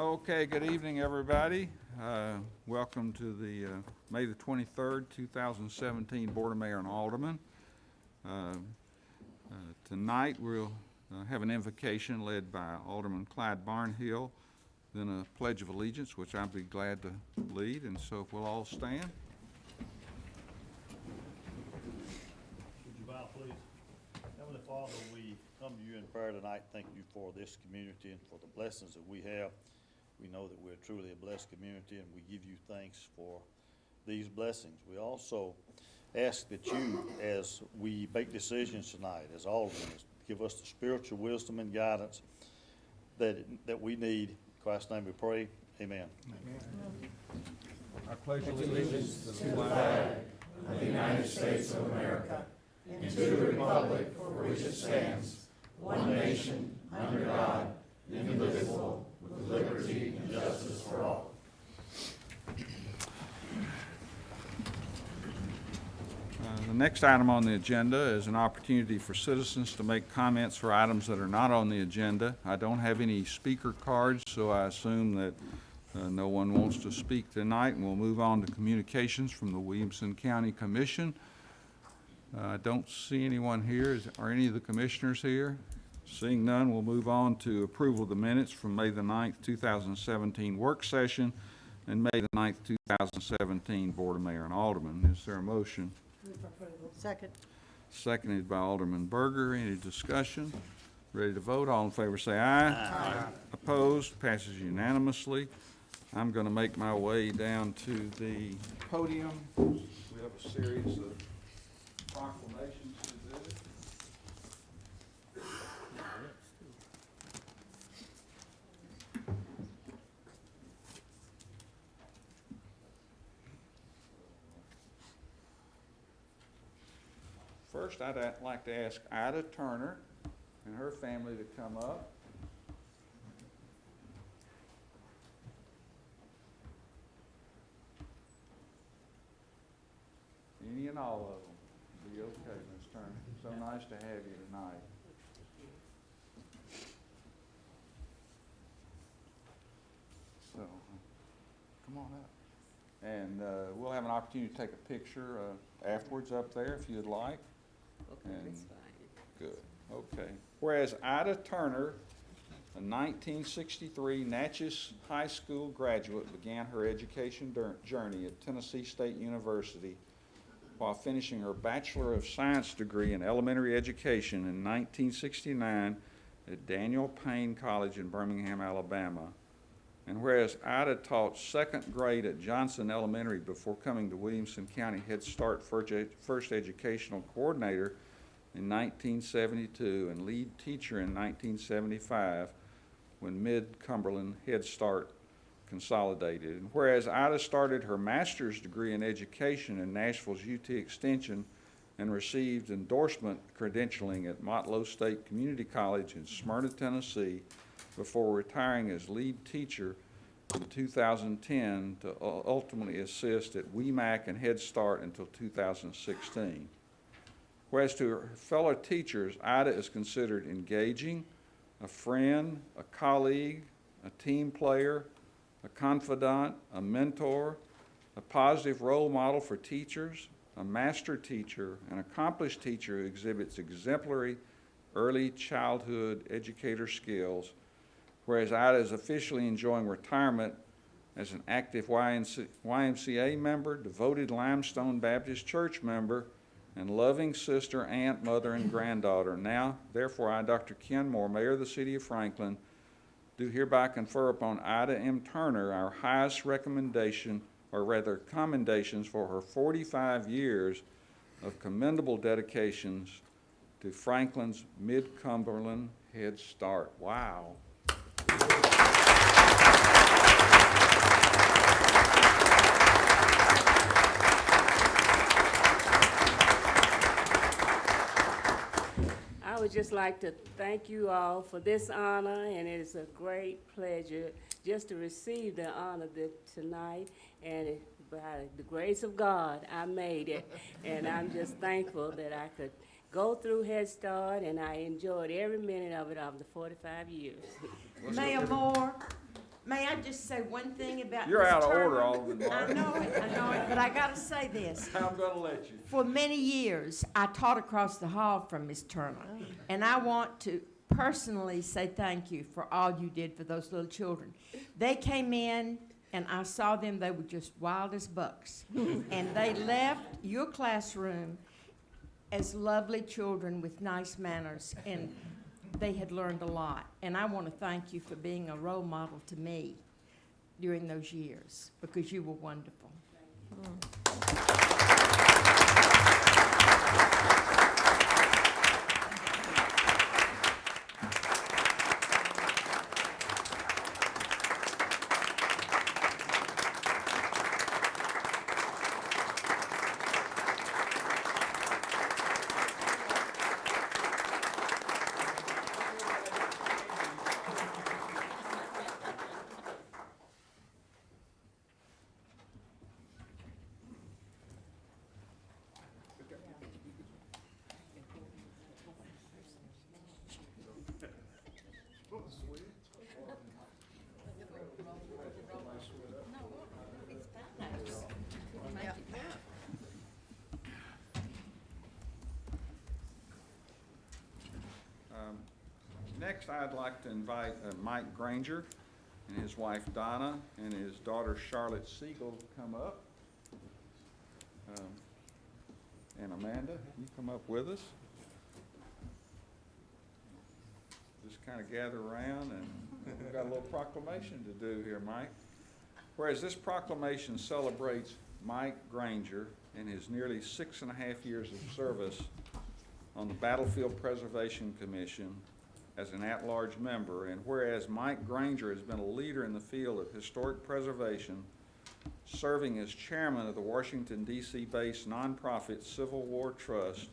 Okay, good evening, everybody. Welcome to the May the 23rd, 2017 Board of Mayor and Aldermen. Tonight we'll have an invocation led by Alderman Clyde Barnhill, then a Pledge of Allegiance, which I'd be glad to lead, and so if we'll all stand. Would you bow, please? Heavenly Father, we come to you in prayer tonight. Thank you for this community and for the blessings that we have. We know that we're truly a blessed community, and we give you thanks for these blessings. We also ask that you, as we make decisions tonight, as aldermen, give us the spiritual wisdom and guidance that we need. In Christ's name we pray. Amen. I pledge allegiance to the flag of the United States of America and to the republic for which it stands, one nation, under God, indivisible, with liberty and justice for all. The next item on the agenda is an opportunity for citizens to make comments for items that are not on the agenda. I don't have any speaker cards, so I assume that no one wants to speak tonight, and we'll move on to communications from the Williamson County Commission. I don't see anyone here. Are any of the commissioners here? Seeing none, we'll move on to approval of the minutes from May the 9th, 2017 work session and May the 9th, 2017 Board of Mayor and Aldermen. Is there a motion? Second. Seconded by Alderman Berger. Any discussion? Ready to vote? All in favor say aye. Aye. Opposed? Passes unanimously. I'm going to make my way down to the podium. We have a series of proclamations to do. First, I'd like to ask Ida Turner and her family to come up. Any and all of them. Be okay, Ms. Turner. So nice to have you tonight. So, come on up. And we'll have an opportunity to take a picture afterwards up there if you'd like. Okay, that's fine. Good, okay. Whereas Ida Turner, a 1963 Natchez High School graduate, began her education journey at Tennessee State University while finishing her Bachelor of Science degree in elementary education in 1969 at Daniel Payne College in Birmingham, Alabama. And whereas Ida taught second grade at Johnson Elementary before coming to Williamson County Head Start First Educational Coordinator in 1972 and lead teacher in 1975 when Mid-Cumberland Head Start consolidated. And whereas Ida started her master's degree in education in Nashville's UT Extension and received endorsement credentialing at Motlow State Community College in Smyrna, Tennessee, before retiring as lead teacher in 2010 to ultimately assist at WEMAC and Head Start until 2016. Whereas to her fellow teachers, Ida is considered engaging, a friend, a colleague, a team player, a confidant, a mentor, a positive role model for teachers, a master teacher, an accomplished teacher who exhibits exemplary early childhood educator skills. Whereas Ida is officially enjoying retirement as an active YMCA member, devoted Limestone Baptist Church member, and loving sister, aunt, mother, and granddaughter. Now, therefore, I, Dr. Ken Moore, Mayor of the City of Franklin, do hereby confer upon Ida M. Turner our highest recommendation, or rather commendations, for her 45 years of commendable dedications to Franklin's Mid-Cumberland Head Start. Wow. I would just like to thank you all for this honor, and it is a great pleasure just to receive the honor tonight. And by the grace of God, I made it, and I'm just thankful that I could go through Head Start, and I enjoyed every minute of it of the 45 years. Mayor Moore, May I just say one thing about You're Ms. out of Turner? order, Alderman I Martin. know it, but I gotta say this. I'm gonna let you. For many years, I taught across the hall from Ms. Turner, and I want to personally say thank you for all you did for those little children. They came in, and I saw them, they were just wild as bucks. And they left your classroom as lovely children with nice manners, and they had learned a lot. And I want to thank you for being a role model to me during those years, because you were wonderful. Next, I'd like to invite Mike Granger and his wife Donna and his daughter Charlotte Siegel to come up. And Amanda, you come up with us. Just kind of gather around, and we've got a little proclamation to do here, Mike. Whereas this proclamation celebrates Mike Granger and his nearly 6.5 years of service on the Battlefield Preservation Commission as an at-large member, and whereas Mike Granger has been a leader in the field of historic preservation, serving as chairman of the Washington, D.C.-based nonprofit Civil War Trust,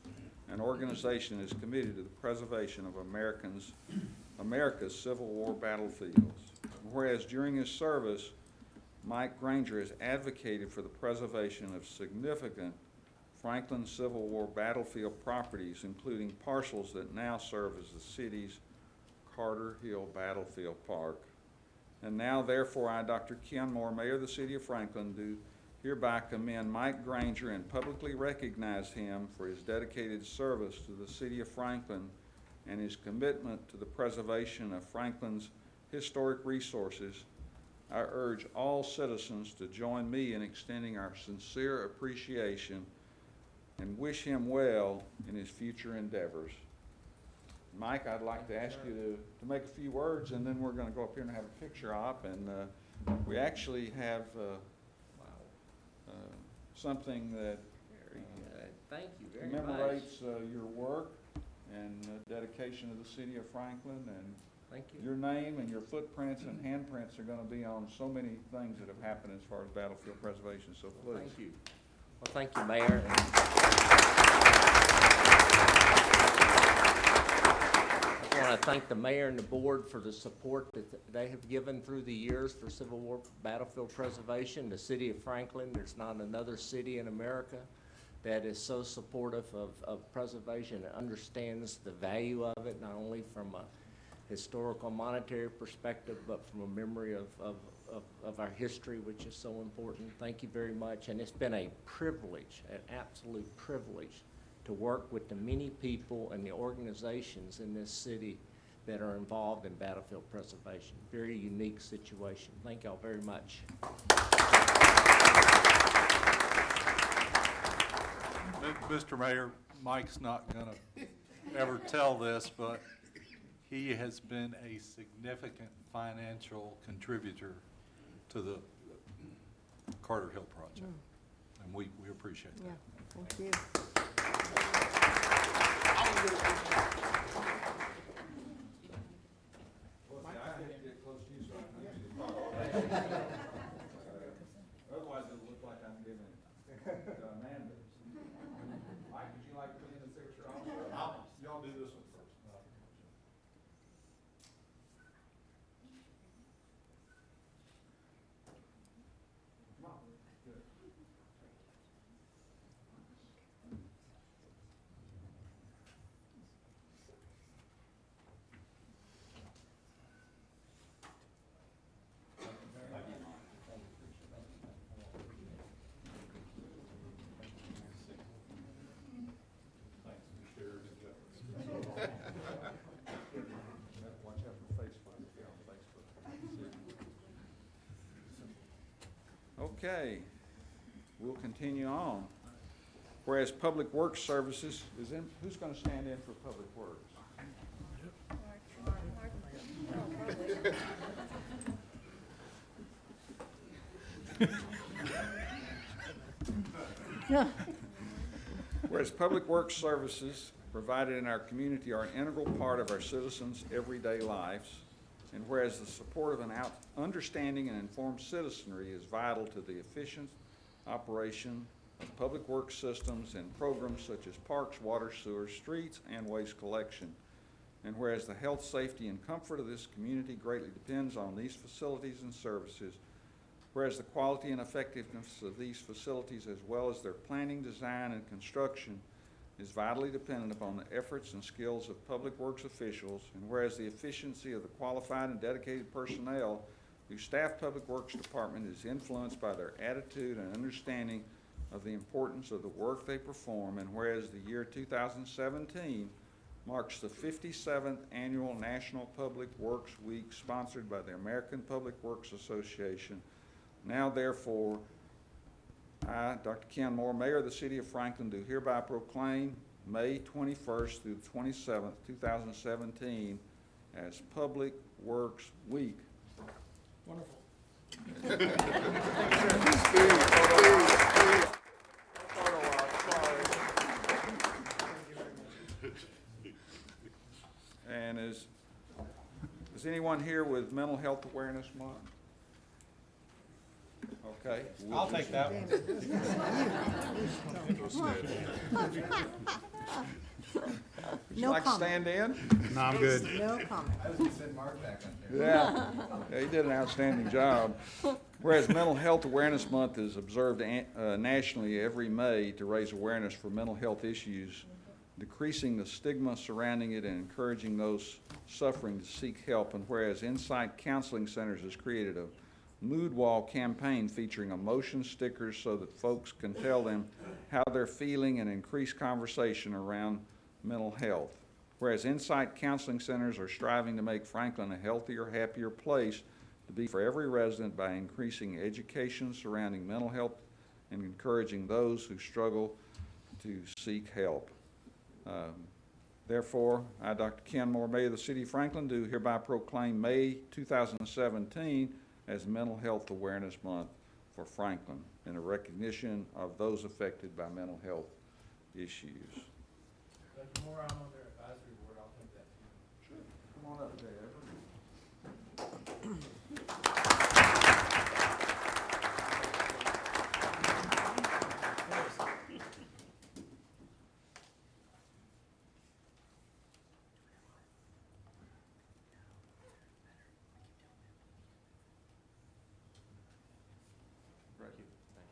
an organization that is committed to the preservation of America's Civil War battlefields. Whereas during his service, Mike Granger has advocated for the preservation of significant Franklin Civil War battlefield properties, including parcels that now serve as the city's Carter Hill Battlefield Park. And now, therefore, I, Dr. Ken Moore, Mayor of the City of Franklin, do hereby commend Mike Granger and publicly recognize him for his dedicated service to the City of Franklin and his commitment to the preservation of Franklin's historic resources. I urge all citizens to join me in extending our sincere appreciation and wish him well in his future endeavors. Mike, I'd like to ask you to make a few words, and then we're going to go up here and have a picture op. And we actually have something that Thank you very much. commemorates your work and dedication to the City of Franklin. And Thank you. your name and your footprints and handprints are going to be on so many things that have happened as far as battlefield preservation. So please. Thank you. Well, thank you, Mayor. I want to thank the mayor and the board for the support that they have given through the years for Civil War battlefield preservation. The City of Franklin, there's not another city in America that is so supportive of preservation and understands the value of it, not only from a historical monetary perspective, but from a memory of our history, which is so important. Thank you very much. And it's been a privilege, an absolute privilege, to work with the many people and the organizations in this city that are involved in battlefield preservation. Very unique situation. Thank y'all very much. Mr. Mayor, Mike's not gonna ever tell this, but he has been a significant financial contributor to the Carter Hill project. And we appreciate that. Yeah, thank you. Otherwise, it'll look like I'm giving it to Amanda. Mike, would you like to be in the picture also? Y'all do this one first. Okay, we'll continue on. Whereas Public Works Services who's gonna stand in for Public Works? Whereas Public Works Services provided in our community are an integral part of our citizens' everyday lives, and whereas the support of an understanding and informed citizenry is vital to the efficient operation of public works systems and programs such as parks, water, sewer, streets, and waste collection. And whereas the health, safety, and comfort of this community greatly depends on these facilities and services, whereas the quality and effectiveness of these facilities as well as their planning, design, and construction is vitally dependent upon the efforts and skills of public works officials, and whereas the efficiency of the qualified and dedicated personnel who staff Public Works Department is influenced by their attitude and understanding of the importance of the work they perform, and whereas the year 2017 marks the 57th Annual National Public Works Week sponsored by the American Public Works Association. Now therefore, I, Dr. Ken Moore, Mayor of the City of Franklin, do hereby proclaim May 21st through the 27th, 2017 as Public Works Week. Wonderful. And is anyone here with Mental Health Awareness Month? Okay. I'll take that one. Would you No like to comment. stand in? No, I'm good. No comment. Yeah, he did an outstanding job. Whereas Mental Health Awareness Month is observed nationally every May to raise awareness for mental health issues, decreasing the stigma surrounding it and encouraging those suffering to seek help. And whereas Insight Counseling Centers has created a mood wall campaign featuring emotion stickers so that folks can tell them how they're feeling and increase conversation around mental health. Whereas Insight Counseling Centers are striving to make Franklin a healthier, happier place to be for every resident by increasing education surrounding mental health and encouraging those who struggle to seek help. Therefore, I, Dr. Ken Moore, Mayor of the City of Franklin, do hereby proclaim May 2017 as Mental Health Awareness Month for Franklin in a recognition of those affected by mental health issues. Dr. Moore, I'm on their advisory board, I'll take that too. Sure. Come on up, Dave.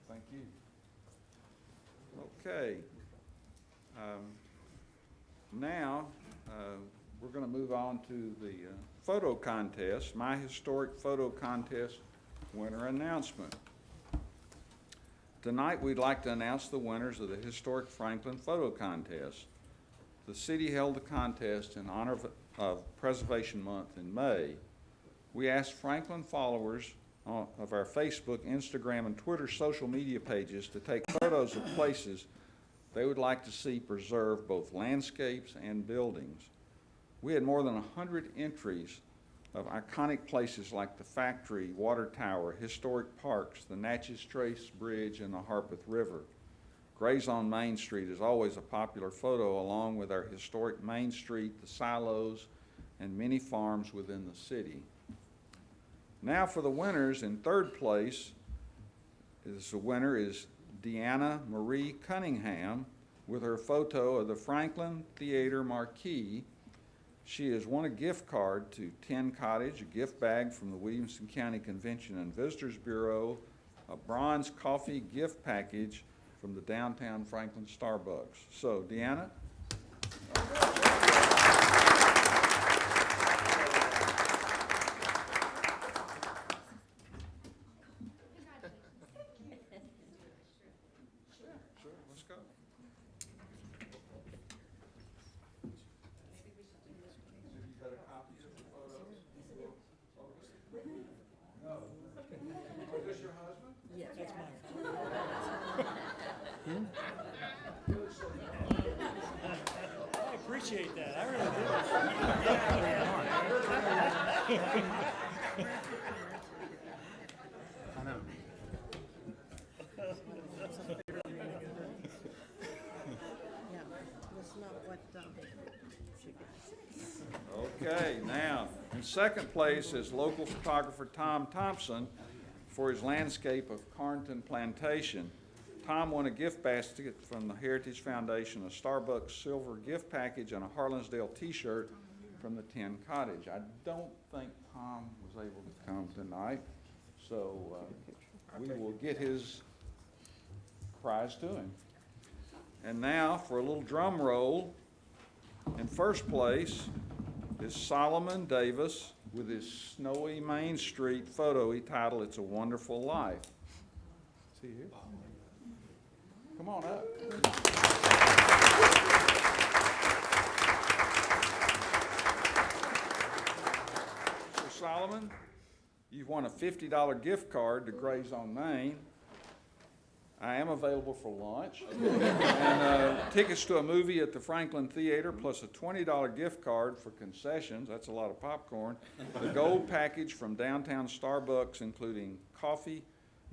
Thank you. Okay. Now, we're going to move on to the photo contest, My Historic Photo Contest winner announcement. Tonight, we'd like to announce the winners of the Historic Franklin Photo Contest. The city held the contest in honor of Preservation Month in May. We asked Franklin followers of our Facebook, Instagram, and Twitter social media pages to take photos of places they would like to see preserved, both landscapes and buildings. We had more than 100 entries of iconic places like the factory, water tower, historic parks, the Natchez Trace Bridge, and the Harpeth River. Grays on Main Street is always a popular photo, along with our historic Main Street, the silos, and many farms within the city. Now for the winners. In third place, the winner is Deanna Marie Cunningham with her photo of the Franklin Theater marquee. She has won a gift card to 10 Cottage, a gift bag from the Williamson County Convention and Visitors Bureau, a bronze coffee gift package from the downtown Franklin Starbucks. So, Deanna. Sure, let's go. You got a copy of the photos? No. Oh, is this your husband? Yes. appreciate that, I really do. Okay, now, in second place is local photographer Tom Thompson for his landscape of Carnton Plantation. Tom won a gift basket from the Heritage Foundation, a Starbucks silver gift package, and a Harlansdale t-shirt from the Tin Cottage. I don't think Tom was able to come tonight, so we will get his prize to him. And now, for a little drum roll, in first place is Solomon Davis with his snowy Main Street photo he titled "It's a Wonderful Life." See here? Come on up. So Solomon, you've won a $50 gift card to Grays on Main. I am available for lunch. And tickets to a movie at the Franklin Theater, plus a $20 gift card for concessions. That's a lot of popcorn. The gold package from downtown Starbucks, including coffee,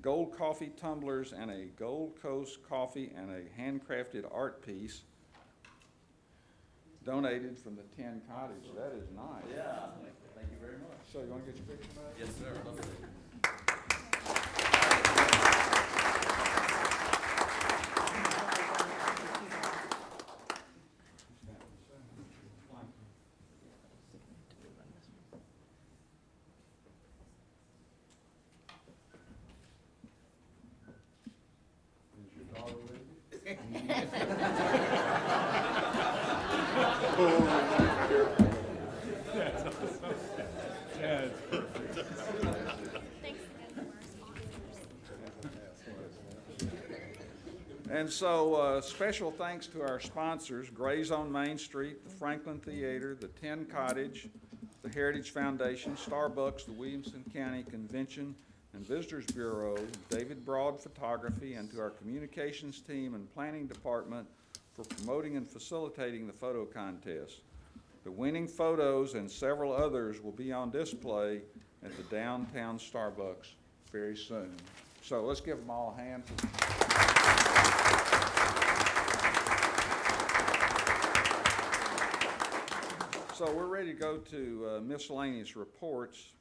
gold coffee tumblers, and a Gold Coast coffee and a handcrafted art piece donated from the Tin Cottage. That is nice. Yeah, thank you very much. So you want to get your picture back? Yes, sir. Love it. Is your daughter with you? And so, special thanks to our sponsors, Grays on Main Street, the Franklin Theater, the Tin Cottage, the Heritage Foundation, Starbucks, the Williamson County Convention and Visitors Bureau, David Broad Photography, and to our communications team and planning department for promoting and facilitating the photo contest. The winning photos and several others will be on display at the downtown Starbucks very soon. So let's give them all a hand. So we're ready to go to miscellaneous reports.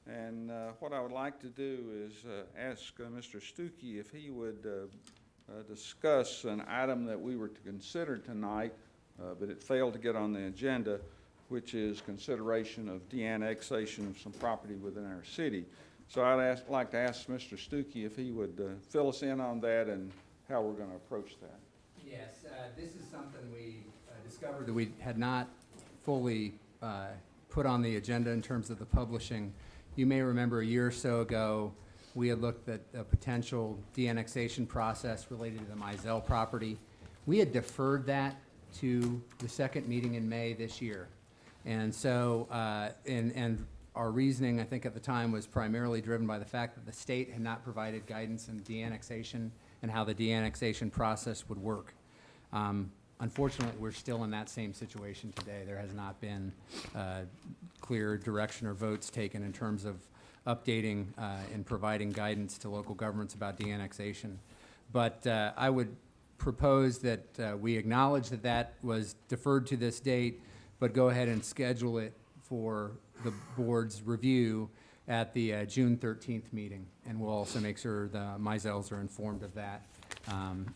And what I would like to do is ask Mr. Stuckey if he would discuss an item that we were to consider tonight, but it failed to get on the agenda, which is consideration of de-annexation of some property within our city. So I'd like to ask Mr. Stuckey if he would fill us in on that and how we're going to approach that. Yes, this is something we discovered that we had not fully put on the agenda in terms of the publishing. You may remember a year or so ago, we had looked at a potential de-annexation process related to the Mizell property. We had deferred that to the second meeting in May this year. And so, and our reasoning, I think at the time, was primarily driven by the fact that the state had not provided guidance in de-annexation and how the de-annexation process would work. Unfortunately, we're still in that same situation today. There has not been clear direction or votes taken in terms of updating and providing guidance to local governments about de-annexation. But I would propose that we acknowledge that that was deferred to this date, but go ahead and schedule it for the board's review at the June 13th meeting. And we'll also make sure the Mizells are informed of that.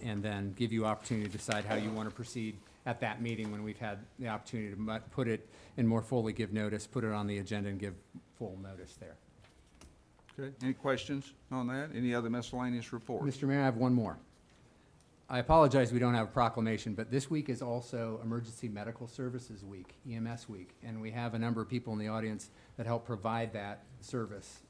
And then give you opportunity to decide how you want to proceed at that meeting when we've had the opportunity to put it and more fully give notice, put it on the agenda and give full notice there. Okay. Any questions on that? Any other miscellaneous reports? Mr. Mayor, I have one more. I apologize we don't have a proclamation, but this week is also Emergency Medical Services Week, EMS Week, and we have a number of people in the audience that help provide that service,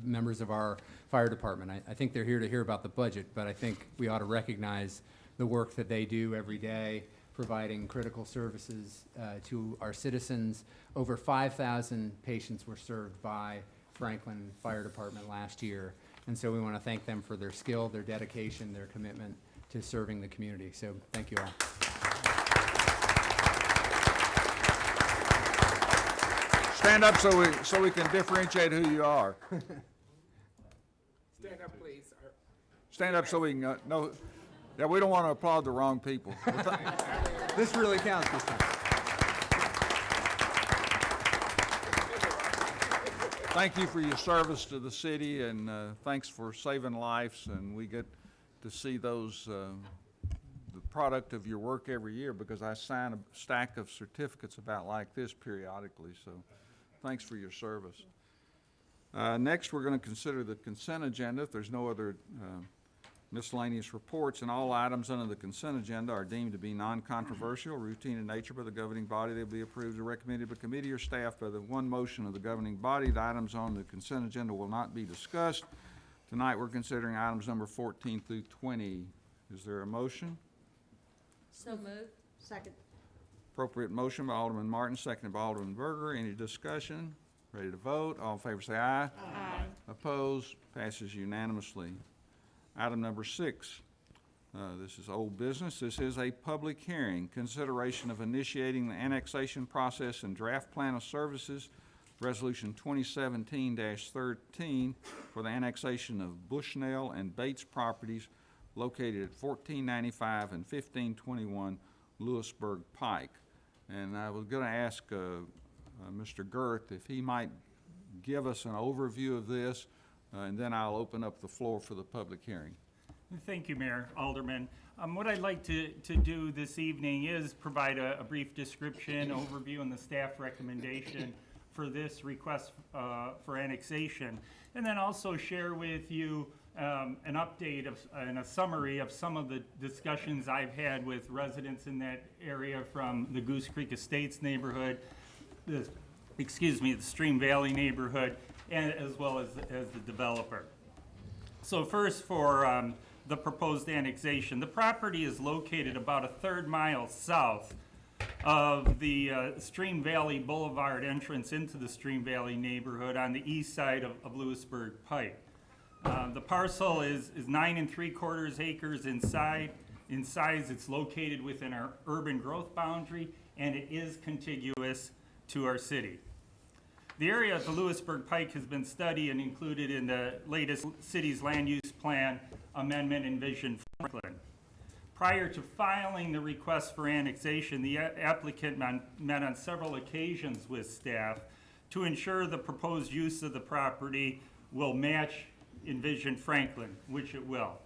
members of our fire department. I think they're here to hear about the budget, but I think we ought to recognize the work that they do every day, providing critical services to our citizens. Over 5,000 patients were served by Franklin Fire Department last year, and so we want to thank them for their skill, their dedication, their commitment to serving the community. So thank you all. Stand up so we can differentiate who you are. Stand up, please. Stand up so we can know. Yeah, we don't want to applaud the wrong people. This really counts this time. Thank you for your service to the city, and thanks for saving lives. And we get to see those, the product of your work every year, because I sign a stack of certificates about like this periodically. So thanks for your service. Next, we're going to consider the consent agenda. If there's no other miscellaneous reports, and all items under the consent agenda are deemed to be non-controversial, routine in nature by the governing body. They'll be approved or recommended by committee or staff by the one motion of the governing body. The items on the consent agenda will not be discussed. Tonight, we're considering items number 14 through 20. Is there a motion? So moved. Second. Appropriate motion by Alderman Martin, seconded by Alderman Berger. Any discussion? Ready to vote? All in favor say aye. Aye. Opposed? Passes unanimously. Item number 6. This is old business. This is a public hearing. Consideration of initiating the annexation process and draft plan of services, Resolution 2017-13, for the annexation of Bushnell and Bates properties located at 1495 and 1521 Lewisburg Pike. And I was going to ask Mr. Girth if he might give us an overview of this, and then I'll open up the floor for the public hearing. Thank you, Mayor, Alderman. What I'd like to do this evening is provide a brief description, overview, and the staff recommendation for this request for annexation, and then also share with you an update and a summary of some of the discussions I've had with residents in that area from the Goose Creek Estates neighborhood, the Stream Valley neighborhood, and as well as the developer. So first, for the proposed annexation, the property is located about a 1/3 mile south of the Stream Valley Boulevard entrance into the Stream Valley neighborhood on the east side of Lewisburg Pike. The parcel is 9 3/4 acres in size. It's located within our urban growth boundary, and it is contiguous to our city. The area of the Lewisburg Pike has been studied and included in the latest city's land use plan amendment in Vision Franklin. Prior to filing the request for annexation, the applicant met on several occasions with staff to ensure the proposed use of the property will match Envision Franklin, which it will.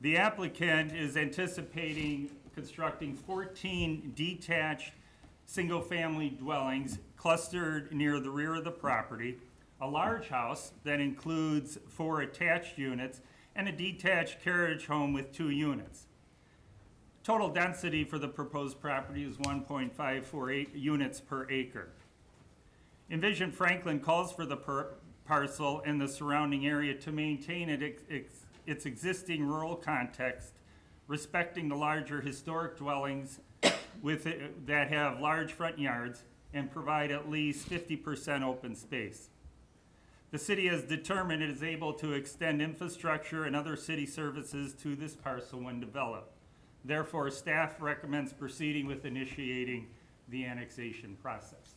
The applicant is anticipating constructing 14 detached single-family dwellings clustered near the rear of the property, a large house that includes 4 attached units, and a detached carriage home with 2 units. Total density for the proposed property is 1.548 units per acre. Envision Franklin calls for the parcel and the surrounding area to maintain its existing rural context, respecting the larger historic dwellings that have large front yards and provide at least 50% open space. The city has determined it is able to extend infrastructure and other city services to this parcel when developed. Therefore, staff recommends proceeding with initiating the annexation process.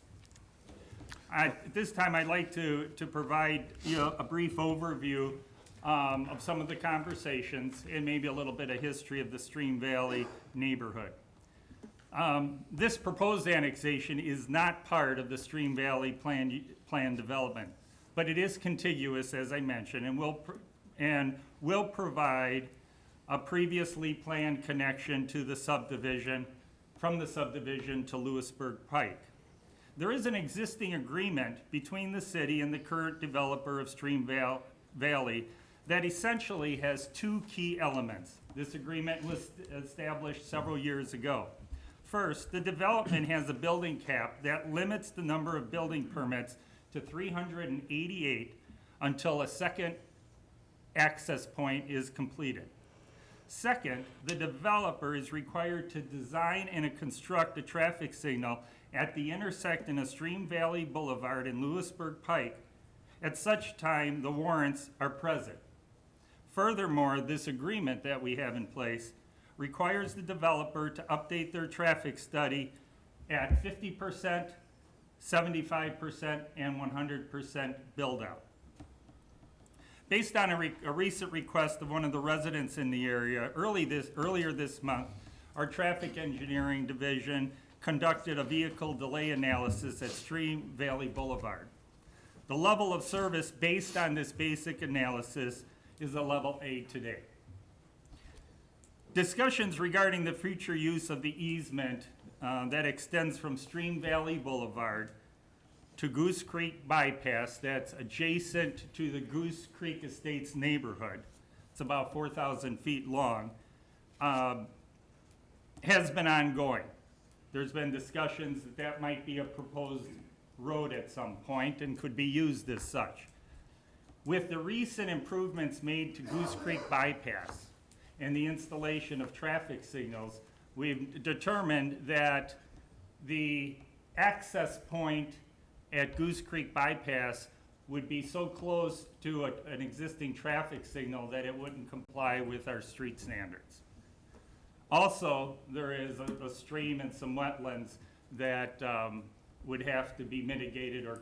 At this time, I'd like to provide a brief overview of some of the conversations and maybe a little bit of history of the Stream Valley neighborhood. This proposed annexation is not part of the Stream Valley plan development, but it is contiguous, as I mentioned, and will provide a previously planned connection to the subdivision, from the subdivision to Lewisburg Pike. There is an existing agreement between the city and the current developer of Stream Valley that essentially has 2 key elements. This agreement was established several years ago. First, the development has a building cap that limits the number of building permits to 388 until a second access point is completed. Second, the developer is required to design and construct a traffic signal at the intersection of Stream Valley Boulevard and Lewisburg Pike at such time the warrants are present. Furthermore, this agreement that we have in place requires the developer to update their traffic study at 50% 75% and 100% build-out. Based on a recent request of one of the residents in the area, earlier this month, our traffic engineering division conducted a vehicle delay analysis at Stream Valley Boulevard. The level of service based on this basic analysis is a level A today. Discussions regarding the future use of the easement that extends from Stream Valley Boulevard to Goose Creek Bypass, that's adjacent to the Goose Creek Estates neighborhood, it's about 4,000 feet long, has been ongoing. There's been discussions that that might be a proposed road at some point and could be used as such. With the recent improvements made to Goose Creek Bypass and the installation of traffic signals, we've determined that the access point at Goose Creek Bypass would be so close to an existing traffic signal that it wouldn't comply with our street standards. Also, there is a stream and some wetlands that would have to be mitigated or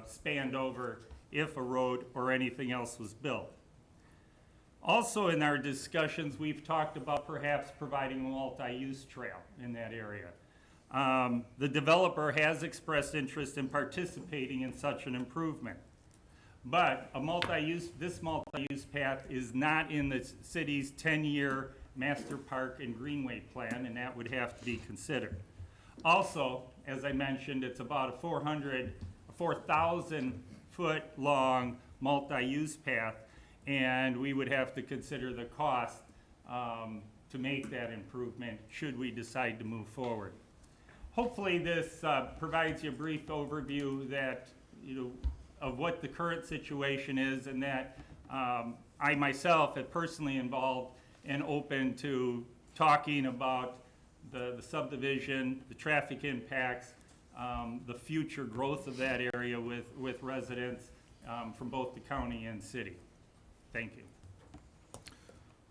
spanned over if a road or anything else was built. Also in our discussions, we've talked about perhaps providing a multi-use trail in that area. The developer has expressed interest in participating in such an improvement. But this multi-use path is not in the city's 10-year master park and greenway plan, and that would have to be considered. Also, as I mentioned, it's about a 4,000 foot long multi-use path, and we would have to consider the cost to make that improvement should we decide to move forward. Hopefully this provides you a brief overview that, of what the current situation is, and that I myself am personally involved and open to talking about the subdivision, the traffic impacts, the future growth of that area with residents from both the county and city. Thank you.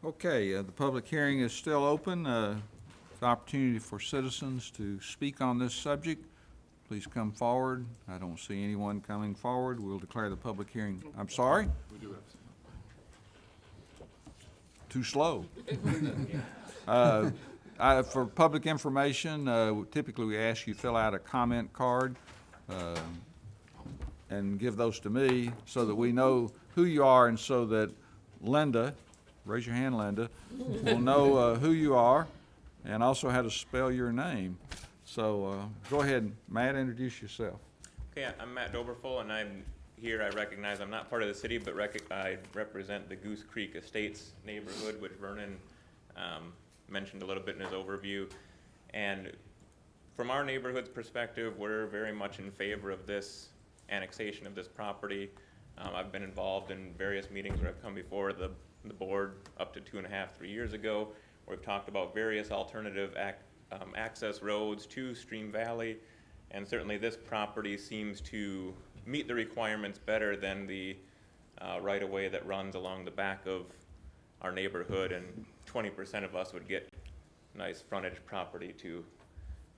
Okay, the public hearing is still open. It's an opportunity for citizens to speak on this subject. Please come forward. I don't see anyone coming forward. We'll declare the public hearing. I'm sorry? We do have some. Too slow. For public information, typically we ask you to fill out a comment card and give those to me so that we know who you are, and so that Linda, raise your hand, Linda, will know who you are and also how to spell your name. So go ahead, Matt, introduce yourself. Okay, I'm Matt Doberfull, and I'm here. I recognize I'm not part of the city, but I represent the Goose Creek Estates neighborhood, which Vernon mentioned a little bit in his overview. And from our neighborhood's perspective, we're very much in favor of this annexation of this property. I've been involved in various meetings where I've come before the board up to 2.5, 3 years ago, where we've talked about various alternative access roads to Stream Valley, and certainly this property seems to meet the requirements better than the right-of-way that runs along the back of our neighborhood, and 20% of us would get nice frontage property to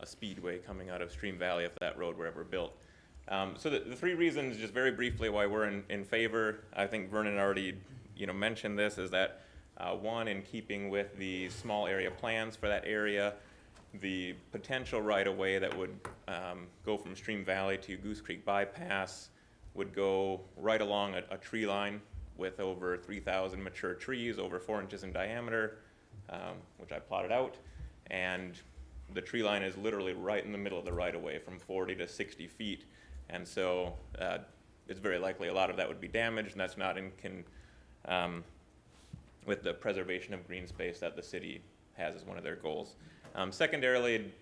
a speedway coming out of Stream Valley if that road were ever built. So the three reasons, just very briefly, why we're in favor, I think Vernon already mentioned this, is that one, in keeping with the small area plans for that area, the potential right-of-way that would go from Stream Valley to Goose Creek Bypass would go right along a tree line with over 3,000 mature trees, over 4 inches in diameter, which I plotted out, and the tree line is literally right in the middle of the right-of-way from 40 to 60 feet. And so it's very likely a lot of that would be damaged, and that's not with the preservation of green space that the city has as one of their goals. Secondarily,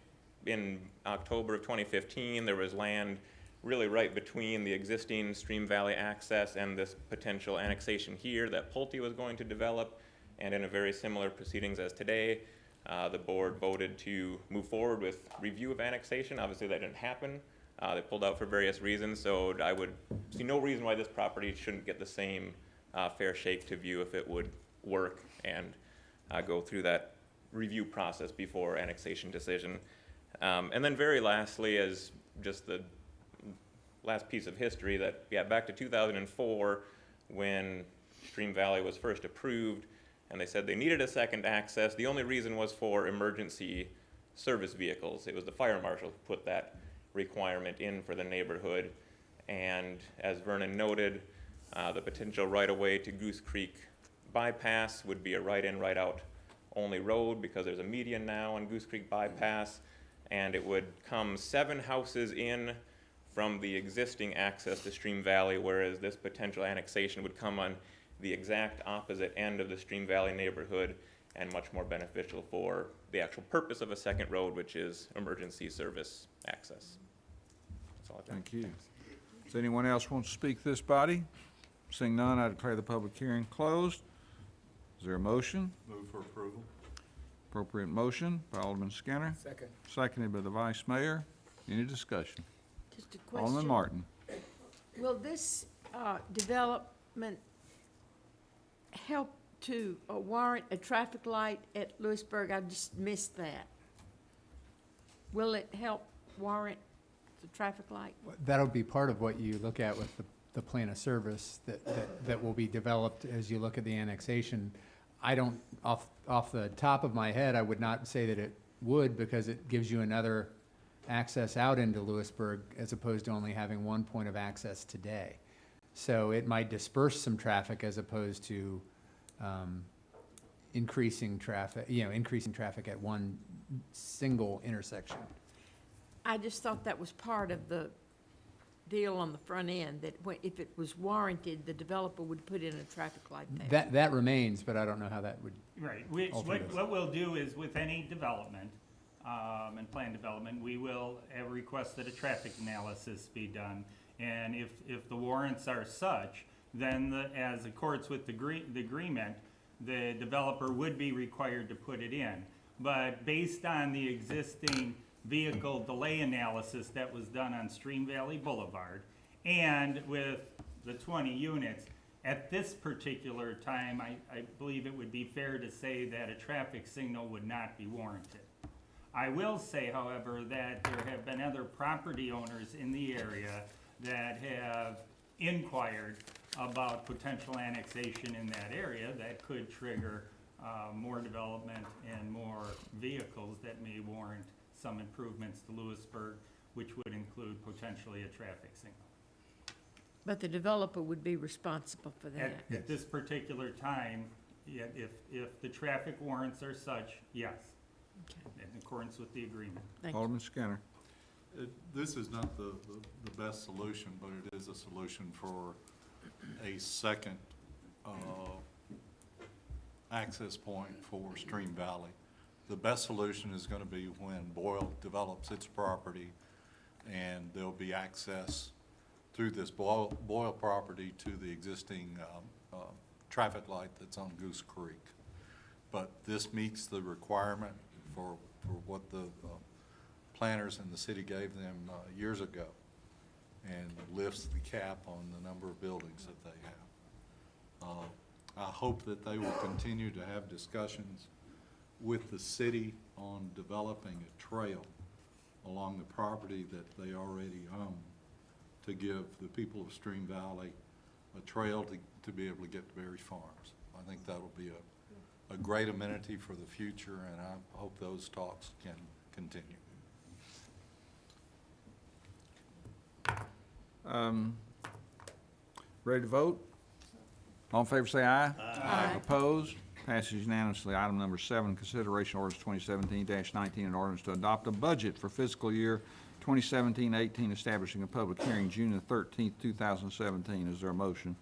in October of 2015, there was land really right between the existing Stream Valley access and this potential annexation here that Pulte was going to develop, and in a very similar proceedings as today, the board voted to move forward with review of annexation. Obviously that didn't happen. They pulled out for various reasons, so I would see no reason why this property shouldn't get the same fair shake to view if it would work and go through that review process before annexation decision. And then very lastly, as just the last piece of history that, yeah, back to 2004, when Stream Valley was first approved, and they said they needed a second access. The only reason was for emergency service vehicles. It was the fire marshal who put that requirement in for the neighborhood. And as Vernon noted, the potential right-of-way to Goose Creek bypass would be a right-in, right-out only road because there's a median now on Goose Creek bypass, and it would come 7 houses in from the existing access to Stream Valley, whereas this potential annexation would come on the exact opposite end of the Stream Valley neighborhood and much more beneficial for the actual purpose of a second road, which is emergency service access. That's all I've got. Thank you. Does anyone else want to speak to this body? Seeing none, I declare the public hearing closed. Is there a motion? Move for approval. Appropriate motion by Alderman Skinner, Second. seconded by the Vice Mayor. Any discussion? Just a question. Alderman Martin. Will this development help to warrant a traffic light at Lewisburg? I just missed that. Will it help warrant the traffic light? That'll be part of what you look at with the plan of service that will be developed as you look at the annexation. I don't, off the top of my head, I would not say that it would, because it gives you another access out into Lewisburg as opposed to only having one point of access today. So it might disperse some traffic as opposed to increasing traffic at one single intersection. I just thought that was part of the deal on the front end, that if it was warranted, the developer would put in a traffic light there. That remains, but I don't know how that would. Right, Alter this. what we'll do is with any development, and plan development, we will request that a traffic analysis be done. And if the warrants are such, then as accords with the agreement, the developer would be required to put it in. But based on the existing vehicle delay analysis that was done on Stream Valley Boulevard, and with the 20 units, at this particular time, I believe it would be fair to say that a traffic signal would not be warranted. I will say, however, that there have been other property owners in the area that have inquired about potential annexation in that area that could trigger more development and more vehicles that may warrant some improvements to Lewisburg, which would include potentially a traffic signal. But the developer would be responsible for that. At this particular time, yeah, if the traffic warrants are such, yes, in accordance with the agreement. Thank you. Alderman Skinner. This is not the best solution, but it is a solution for a second access point for Stream Valley. The best solution is going to be when Boyle develops its property, and there'll be access through this Boyle property to the existing traffic light that's on Goose Creek. But this meets the requirement for what the planners in the city gave them years ago, and lifts the cap on the number of buildings that they have. I hope that they will continue to have discussions with the city on developing a trail along the property that they already own to give the people of Stream Valley a trail to be able to get to Berry Farms. I think that'll be a great amenity for the future, and I hope those talks can continue. Ready to vote? All in favor say aye. Aye. Opposed? Passes unanimously. Item number 7, consideration orders 2017-19, an ordinance to adopt a budget for fiscal year 2017-18, establishing a public hearing June the 13th, 2017. Is there a motion?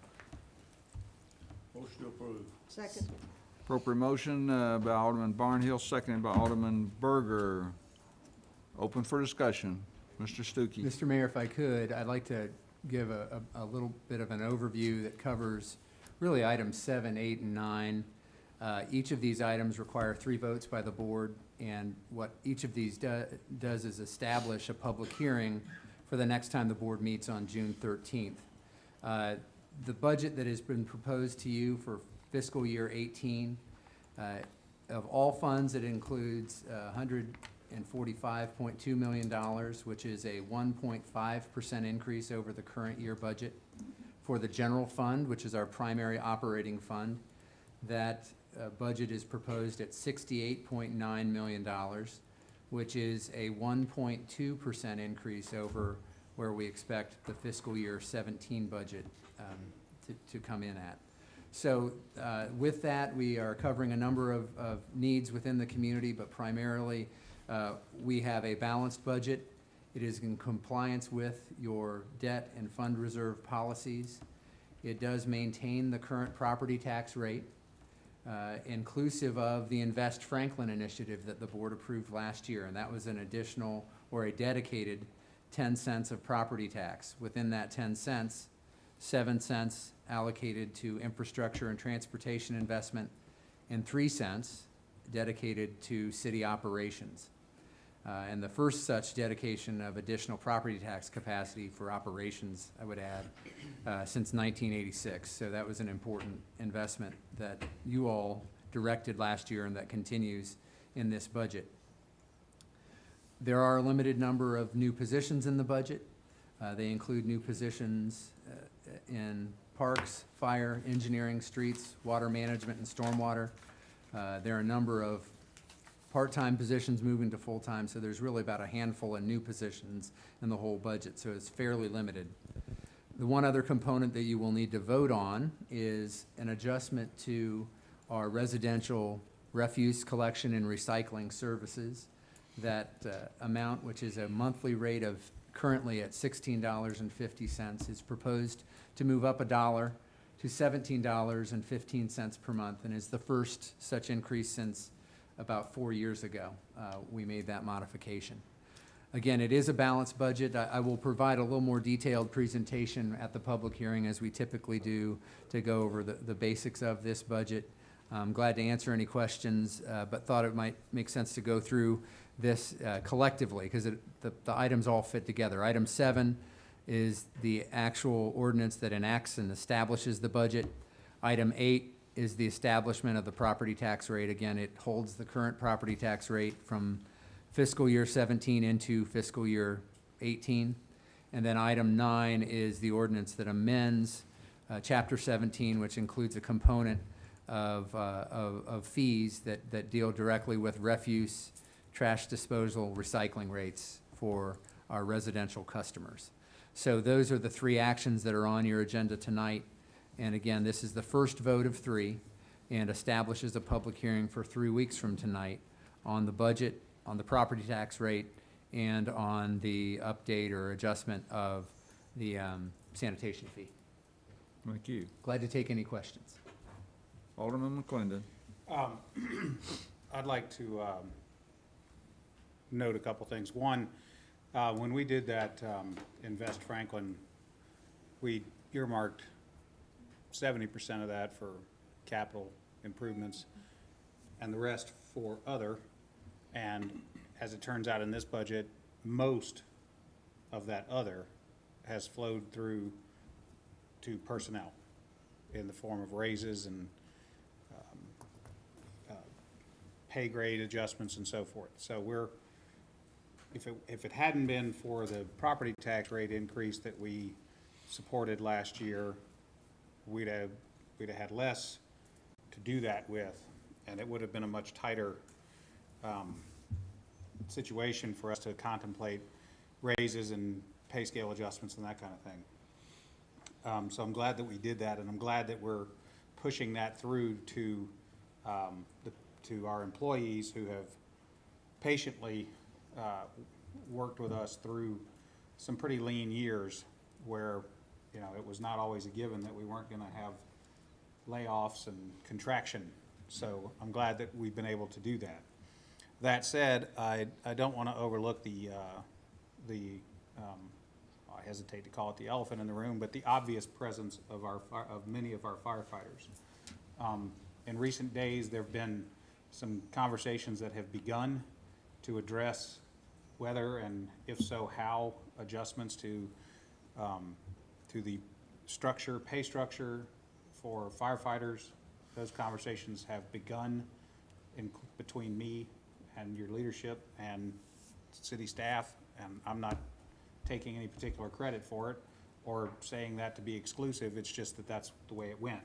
Motion to approve. Second. Appropriate motion by Alderman Barnhill, seconded by Alderman Berger. Open for discussion. Mr. Stuckey. Mr. Mayor, if I could, I'd like to give a little bit of an overview that covers really items 7, 8, and 9. Each of these items require 3 votes by the board, and what each of these does is establish a public hearing for the next time the board meets on June 13th. The budget that has been proposed to you for fiscal year 18, of all funds, it includes $145.2 million, which is a 1.5% increase over the current year budget. For the general fund, which is our primary operating fund, that budget is proposed at $68.9 million, which is a 1.2% increase over where we expect the fiscal year 17 budget to come in at. So with that, we are covering a number of needs within the community, but primarily we have a balanced budget. It is in compliance with your debt and fund reserve policies. It does maintain the current property tax rate, inclusive of the Invest Franklin initiative that the board approved last year, and that was an additional or a dedicated 10 cents of property tax. Within that 10 cents, 7 cents allocated to infrastructure and transportation investment, and 3 cents dedicated to city operations. And the first such dedication of additional property tax capacity for operations, I would add, since 1986. So that was an important investment that you all directed last year and that continues in this budget. There are a limited number of new positions in the budget. They include new positions in parks, fire, engineering, streets, water management, and stormwater. There are a number of part-time positions moving to full-time, so there's really about a handful of new positions in the whole budget, so it's fairly limited. The one other component that you will need to vote on is an adjustment to our residential refuse collection and recycling services. That amount, which is a monthly rate of currently at $16.50, is proposed to move up $1 to $17.15 per month, and is the first such increase since about 4 years ago. We made that modification. Again, it is a balanced budget. I will provide a little more detailed presentation at the public hearing, as we typically do, to go over the basics of this budget. I'm glad to answer any questions, but thought it might make sense to go through this collectively, because the items all fit together. Item 7 is the actual ordinance that enacts and establishes the budget. Item 8 is the establishment of the property tax rate. Again, it holds the current property tax rate from fiscal year 17 into fiscal year 18. And then item 9 is the ordinance that amends Chapter 17, which includes a component of fees that deal directly with refuse, trash disposal, recycling rates for our residential customers. So those are the 3 actions that are on your agenda tonight. And again, this is the first vote of 3 and establishes a public hearing for 3 weeks from tonight on the budget, on the property tax rate, and on the update or adjustment of the sanitation fee. Thank you. Glad to take any questions. Alderman McClendon. I'd like to note a couple things. One, when we did that Invest Franklin, we earmarked 70% of that for capital improvements and the rest for other. And as it turns out in this budget, most of that other has flowed through to personnel in the form of raises and pay grade adjustments and so forth. So if it hadn't been for the property tax rate increase that we supported last year, we'd have had less to do that with, and it would have been a much tighter situation for us to contemplate raises and pay scale adjustments and that kind of thing. So I'm glad that we did that, and I'm glad that we're pushing that through to our employees who have patiently worked with us through some pretty lean years where, you know, it was not always a given that we weren't going to have layoffs and contraction. So I'm glad that we've been able to do that. That said, I don't want to overlook I hesitate to call it the elephant in the room, but the obvious presence of many of our firefighters. In recent days, there have been some conversations that have begun to address whether, and if so, how adjustments to the pay structure for firefighters. Those conversations have begun between me and your leadership and city staff, and I'm not taking any particular credit for it or saying that to be exclusive, it's just that that's the way it went.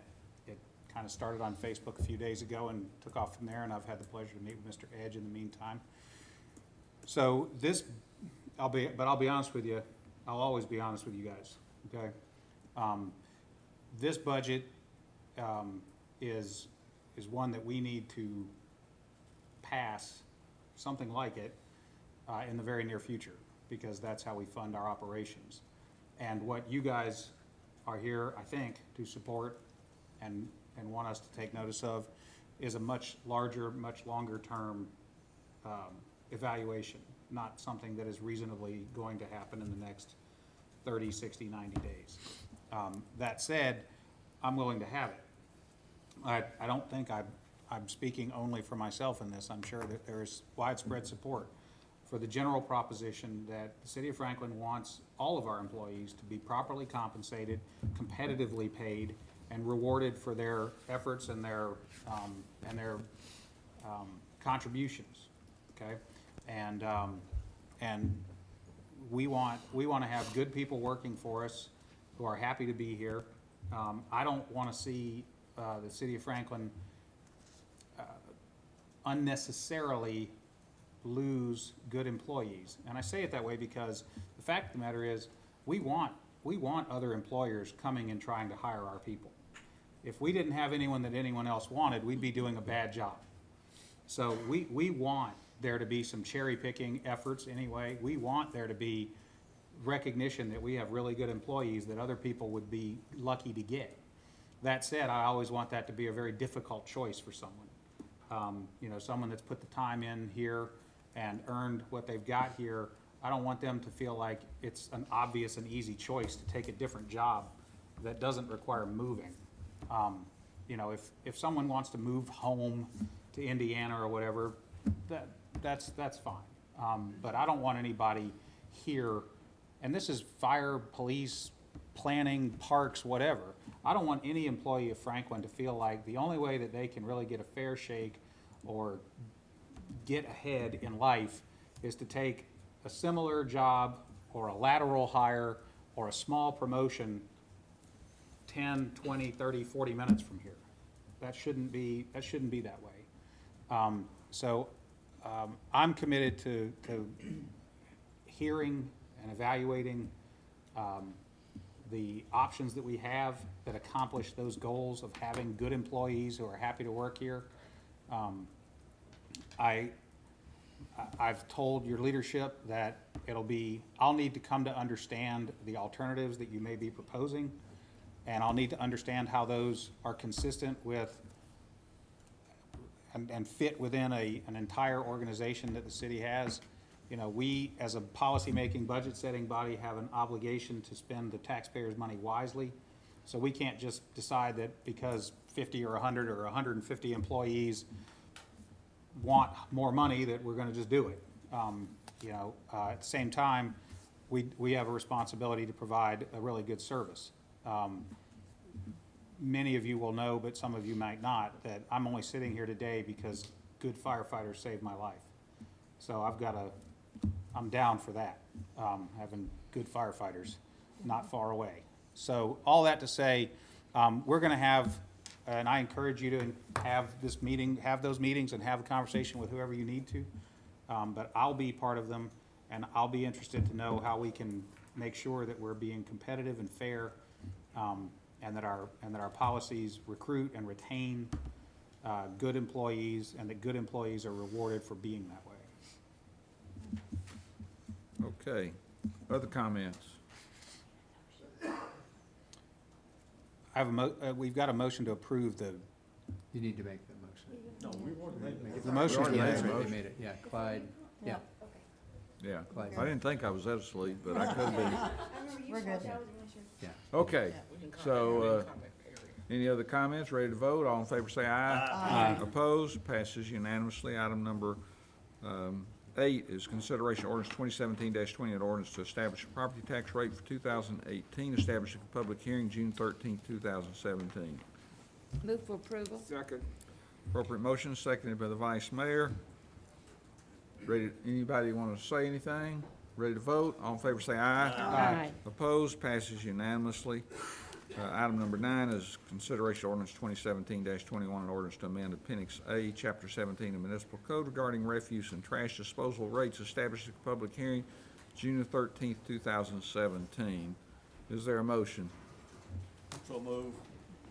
It kind of started on Facebook a few days ago and took off from there, and I've had the pleasure to meet with Mr. Edge in the meantime. So this, I'll be honest with you, I'll always be honest with you guys, okay? This budget is one that we need to pass, something like it, in the very near future, because that's how we fund our operations. And what you guys are here, I think, to support and want us to take notice of is a much larger, much longer term evaluation, not something that is reasonably going to happen in the next 30, 60, 90 days. That said, I'm willing to have it. I don't think I'm speaking only for myself in this. I'm sure that there's widespread support for the general proposition that the city of Franklin wants all of our employees to be properly compensated, competitively paid, and rewarded for their efforts and their contributions, okay? And we want to have good people working for us who are happy to be here. I don't want to see the city of Franklin unnecessarily lose good employees. And I say it that way because the fact of the matter is we want other employers coming and trying to hire our people. If we didn't have anyone that anyone else wanted, we'd be doing a bad job. So we want there to be some cherry picking efforts anyway. We want there to be recognition that we have really good employees that other people would be lucky to get. That said, I always want that to be a very difficult choice for someone. You know, someone that's put the time in here and earned what they've got here. I don't want them to feel like it's an obvious and easy choice to take a different job that doesn't require moving. You know, if someone wants to move home to Indiana or whatever, that's fine. But I don't want anybody here, and this is fire, police, planning, parks, whatever. I don't want any employee of Franklin to feel like the only way that they can really get a fair shake or get ahead in life is to take a similar job or a lateral hire or a small promotion 10, 20, 30, 40 minutes from here. That shouldn't be that way. I'm committed to hearing and evaluating the options that we have that accomplish those goals of having good employees who are happy to work here. I've told your leadership that I'll need to come to understand the alternatives that you may be proposing, and I'll need to understand how those are consistent with and fit within an entire organization that the city has. You know, we, as a policymaking, budget-setting body, have an obligation to spend the taxpayers' money wisely. So we can't just decide that because 50 or 100 or 150 employees want more money that we're going to just do it. You know, at the same time, we have a responsibility to provide a really good service. Many of you will know, but some of you might not, that I'm only sitting here today because good firefighters saved my life. So I'm down for that, having good firefighters not far away. So all that to say, we're going to have, and I encourage you to have those meetings and have a conversation with whoever you need to. But I'll be part of them, and I'll be interested to know how we can make sure that we're being competitive and fair, and that our policies recruit and retain good employees, and that good employees are rewarded for being that way. Okay. Other comments? I have we've got a motion to approve the. You need to make the motion. No, we want to make The motion's been That's made. right, they made it, yeah, Clyde, yeah. Yeah. Clyde. I didn't think I was that asleep, but I could be. We're good. Okay, so, any other comments? Ready to vote? All in favor say aye. Aye. Opposed? Passes unanimously. Item number 8 is consideration ordinance 2017-20, an ordinance to establish a property tax rate for 2018, establishing a public hearing June 13, 2017. Move for approval. Second. Appropriate motion seconded by the vice mayor. Ready, anybody want to say anything? Ready to vote? All in favor say aye. Aye. Opposed? Passes unanimously. Item number 9 is consideration ordinance 2017-21, an ordinance to amend Appendix A, Chapter 17 of Municipal Code regarding refuse and trash disposal rates established at the public hearing June 13th, 2017. Is there a motion? So move.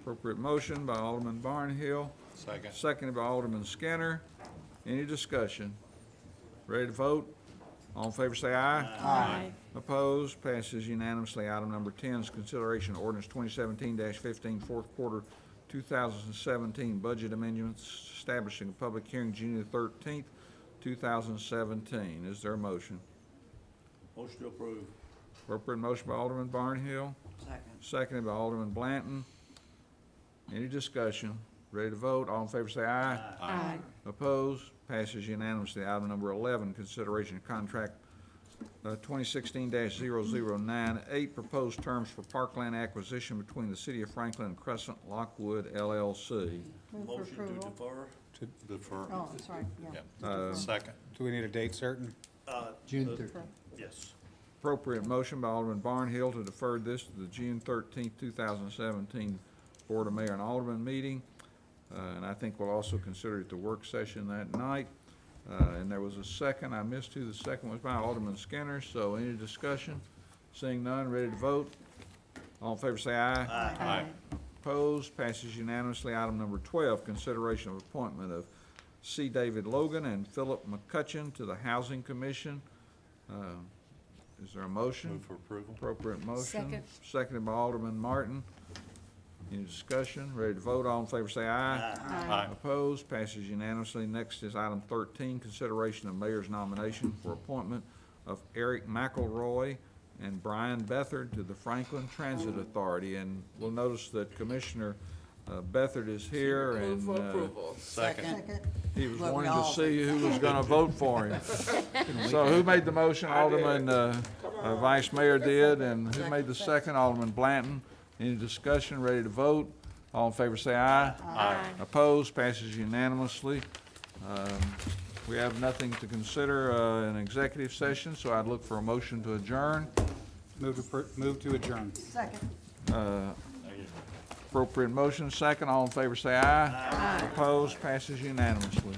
Appropriate motion by Alderman Barnhill. Second. Seconded by Alderman Skinner. Any discussion? Ready to vote? All in favor say aye. Aye. Opposed? Passes unanimously. Item number 10 is consideration of ordinance 2017-15, fourth quarter 2017 budget amendments establishing a public hearing June 13th, 2017. Is there a motion? Motion to approve. Appropriate motion by Alderman Barnhill. Second. Seconded by Alderman Blanton. Any discussion? Ready to vote? All in favor say aye. Aye. Opposed? Passes unanimously. Item number 11, consideration of contract 2016-0098, proposed terms for parkland acquisition between the City of Franklin and Crescent Lockwood LLC. Motion to defer. Defer. Oh, sorry, yeah. Second. Do we need a date certain? June 13th. Yes. Appropriate motion by Alderman Barnhill to defer this to the June 13th, 2017 Board of Mayor and Alderman meeting. And I think we'll also consider it the work session that night. And there was a second. I missed who the second was by, Alderman Skinner. So any discussion? Seeing none, ready to vote? All in favor say aye. Aye. Opposed? Passes unanimously. Item number 12, consideration of appointment of C. David Logan and Philip McCutcheon to the Housing Commission. Is there a motion? Move for approval. Appropriate motion. Second. Seconded by Alderman Martin. Any discussion? Ready to vote? All in favor say aye. Aye. Opposed? Passes unanimously. Next is item 13, consideration of mayor's nomination for appointment of Eric McElroy and Brian Bethard to the Franklin Transit Authority. And we'll notice that Commissioner Bethard is here, and Second. he was Well, we wanting to all- see who was going to vote for him. So who made the motion? Alderman, Vice Mayor did, and who made the second? Alderman Blanton. Any discussion? Ready to vote? All in favor say aye. Aye. Opposed? Passes unanimously. We have nothing to consider in executive session, so I'd look for a motion to adjourn. Move to adjourn. Second. Appropriate motion, second. All in favor say aye. Opposed? Passes unanimously.